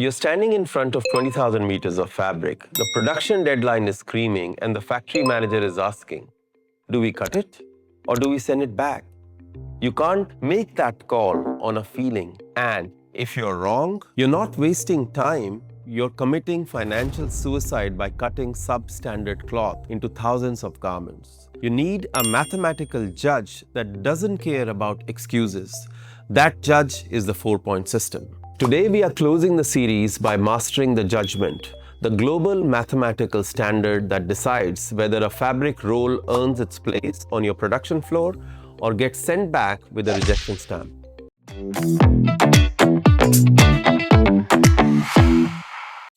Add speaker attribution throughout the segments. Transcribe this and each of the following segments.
Speaker 1: You're standing in front of 20,000 meters of fabric. The production deadline is screaming, and the factory manager is asking, do we cut it or do we send it back? You can't make that call on a feeling. And if you're wrong, you're not wasting time. You're committing financial suicide by cutting substandard cloth into thousands of garments. You need a mathematical judge that doesn't care about excuses. That judge is the 4-point system. Today we are closing the series by mastering the judgment, the global mathematical standard that decides whether a fabric roll earns its place on your production floor or gets sent back with a rejection stamp.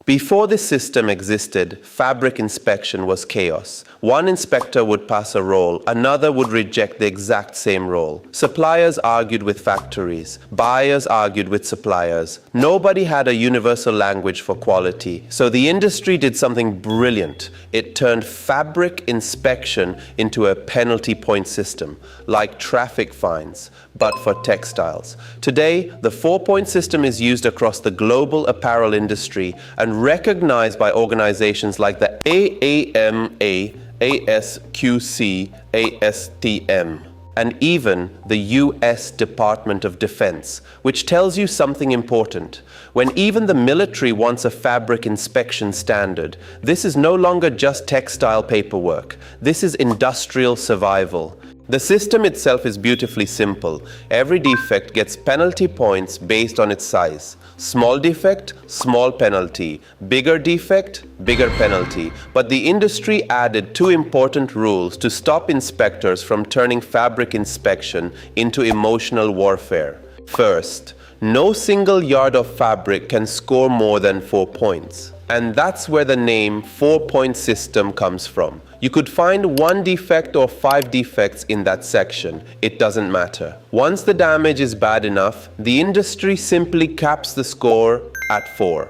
Speaker 1: Before this system existed, fabric inspection was chaos. One inspector would pass a roll, another would reject the exact same roll. Suppliers argued with factories, buyers argued with suppliers. Nobody had a universal language for quality, so the industry did something brilliant. It turned fabric inspection into a penalty point system, like traffic fines, but for textiles. Today, the 4-point system is used across the global apparel industry and recognized by organizations like the AAMA, ASQC, ASTM, and even the US Department of Defense, which tells you something important. When even the military wants a fabric inspection standard, this is no longer just textile paperwork. This is industrial survival. The system itself is beautifully simple. Every defect gets penalty points based on its size. Small defect, small penalty. Bigger defect, bigger penalty. But the industry added 2 important rules to stop inspectors from turning fabric inspection into emotional warfare. First, no single yard of fabric can score more than 4 points. And that's where the name 4-point system comes from. You could find 1 defect or 5 defects in that section. It doesn't matter. Once the damage is bad enough, the industry simply caps the score at 4.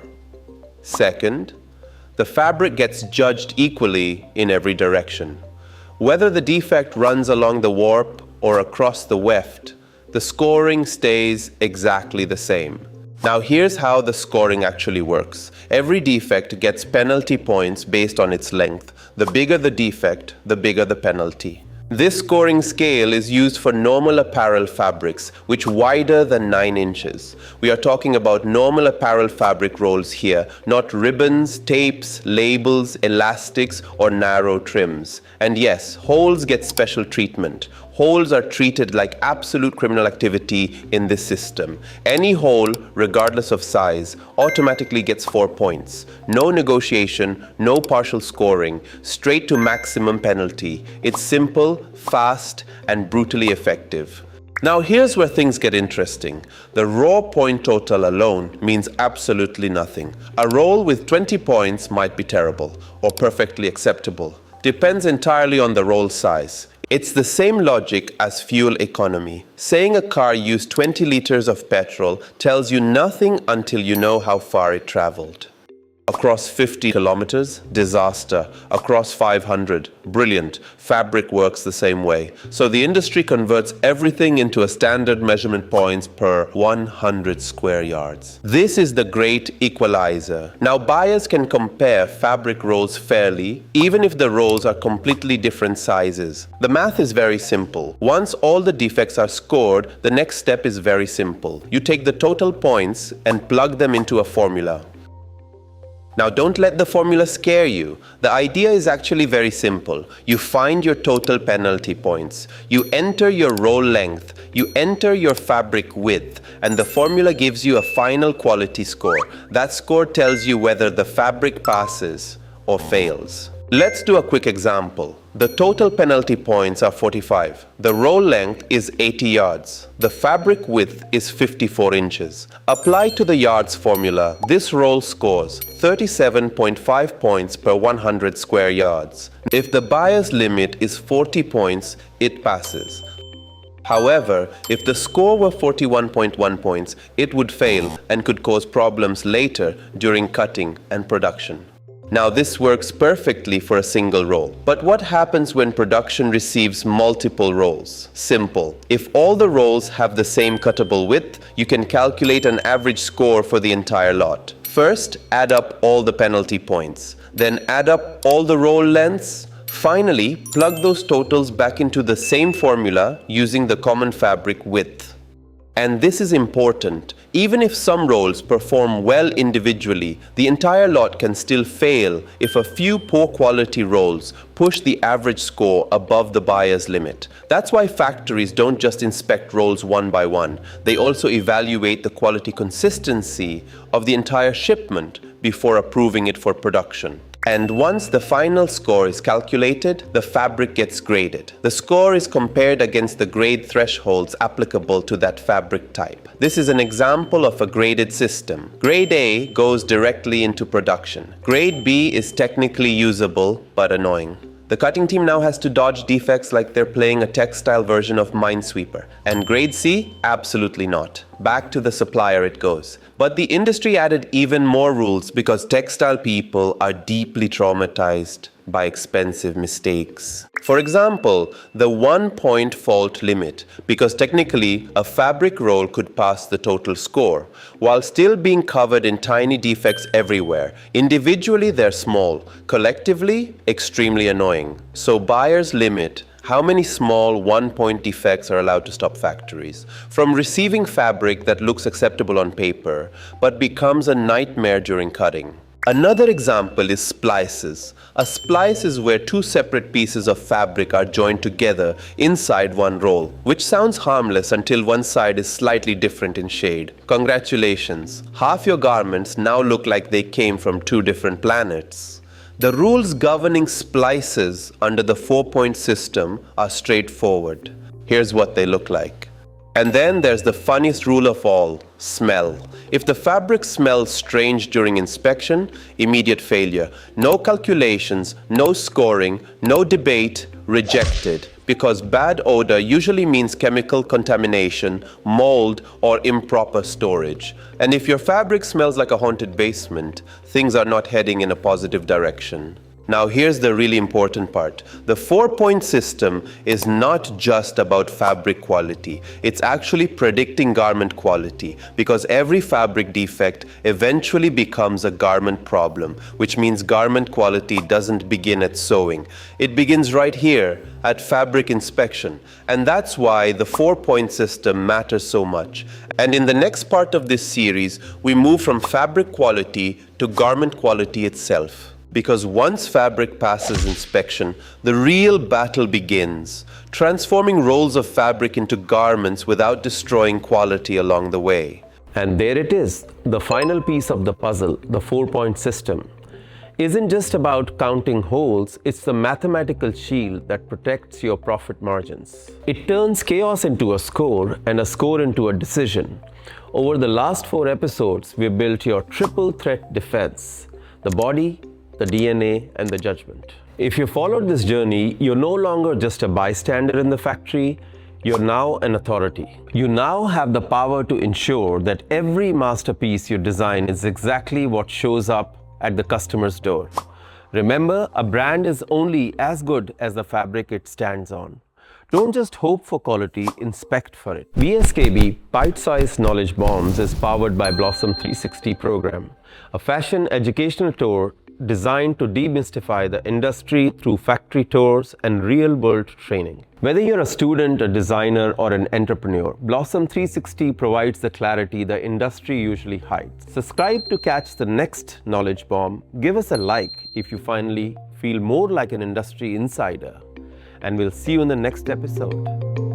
Speaker 1: Second, the fabric gets judged equally in every direction. Whether the defect runs along the warp or across the weft, the scoring stays exactly the same. Now here's how the scoring actually works. Every defect gets penalty points based on its length. The bigger the defect, the bigger the penalty. This scoring scale is used for normal apparel fabrics, which wider than 9 inches. We are talking about normal apparel fabric rolls here, not ribbons, tapes, labels, elastics, or narrow trims. And yes, holes get special treatment. Holes are treated like absolute criminal activity in this system. Any hole, regardless of size, automatically gets 4 points. No negotiation, no partial scoring, straight to maximum penalty. It's simple, fast, and brutally effective. Now here's where things get interesting. The raw point total alone means absolutely nothing. A roll with 20 points might be terrible or perfectly acceptable. Depends entirely on the roll size. It's the same logic as fuel economy. Saying a car used 20 liters of petrol tells you nothing until you know how far it traveled. Across 50 kilometers, disaster. Across 500, brilliant. Fabric works the same way. So the industry converts everything into a standard measurement points per 100 square yards. This is the great equalizer. Now buyers can compare fabric rolls fairly, even if the rolls are completely different sizes. The math is very simple. Once all the defects are scored, the next step is very simple. You take the total points and plug them into a formula. Now don't let the formula scare you. The idea is actually very simple. You find your total penalty points. You enter your roll length. You enter your fabric width. And the formula gives you a final quality score. That score tells you whether the fabric passes or fails. Let's do a quick example. The total penalty points are 45. The roll length is 80 yards. The fabric width is 54 inches. Applied to the yards formula, this roll scores 37.5 points per 100 square yards. If the buyer's limit is 40 points, it passes. However, if the score were 41.1 points, it would fail and could cause problems later during cutting and production. Now this works perfectly for a single roll. But what happens when production receives multiple rolls? Simple. If all the rolls have the same cuttable width, you can calculate an average score for the entire lot. First, add up all the penalty points. Then add up all the roll lengths. Finally, plug those totals back into the same formula using the common fabric width. And this is important. Even if some rolls perform well individually, the entire lot can still fail if a few poor quality rolls push the average score above the buyer's limit. That's why factories don't just inspect rolls one by one. They also evaluate the quality consistency of the entire shipment before approving it for production. And once the final score is calculated, the fabric gets graded. The score is compared against the grade thresholds applicable to that fabric type. This is an example of a graded system. Grade A goes directly into production. Grade B is technically usable but annoying. The cutting team now has to dodge defects like they're playing a textile version of Minesweeper. And grade C? Absolutely not. Back to the supplier it goes. But the industry added even more rules because textile people are deeply traumatized by expensive mistakes. For example, the 1-point fault limit, because technically a fabric roll could pass the total score, while still being covered in tiny defects everywhere. Individually they're small, collectively extremely annoying. So buyers limit how many small 1-point defects are allowed to stop factories from receiving fabric that looks acceptable on paper but becomes a nightmare during cutting. Another example is splices. A splice is where two separate pieces of fabric are joined together inside one roll, which sounds harmless until one side is slightly different in shade. Congratulations, half your garments now look like they came from two different planets. The rules governing splices under the 4-point system are straightforward. Here's what they look like. And then there's the funniest rule of all, smell. If the fabric smells strange during inspection, immediate failure. No calculations, no scoring, no debate, rejected. Because bad odor usually means chemical contamination, mold, or improper storage. And if your fabric smells like a haunted basement, things are not heading in a positive direction. Now here's the really important part. The 4-point system is not just about fabric quality. It's actually predicting garment quality, because every fabric defect eventually becomes a garment problem, which means garment quality doesn't begin at sewing. It begins right here at fabric inspection. And that's why the 4-point system matters so much. And in the next part of this series, we move from fabric quality to garment quality itself. Because once fabric passes inspection, the real battle begins, transforming rolls of fabric into garments without destroying quality along the way.
Speaker 2: And there it is, the final piece of the puzzle, the 4-point system. Isn't just about counting holes, it's the mathematical shield that protects your profit margins. It turns chaos into a score and a score into a decision. Over the last 4 episodes, we built your triple threat defense: the body, the DNA, and the judgment. If you followed this journey, you're no longer just a bystander in the factory, you're now an authority. You now have the power to ensure that every masterpiece you design is exactly what shows up at the customer's door. Remember, a brand is only as good as the fabric it stands on. Don't just hope for quality, inspect for it. BSKB Bite-Sized Knowledge Bombs is powered by Blossom 360 program, a fashion educational tour designed to demystify the industry through factory tours and real-world training. Whether you're a student, a designer, or an entrepreneur, Blossom 360 provides the clarity the industry usually hides. Subscribe to catch the next knowledge bomb. Give us a like if you finally feel more like an industry insider. And we'll see you in the next episode.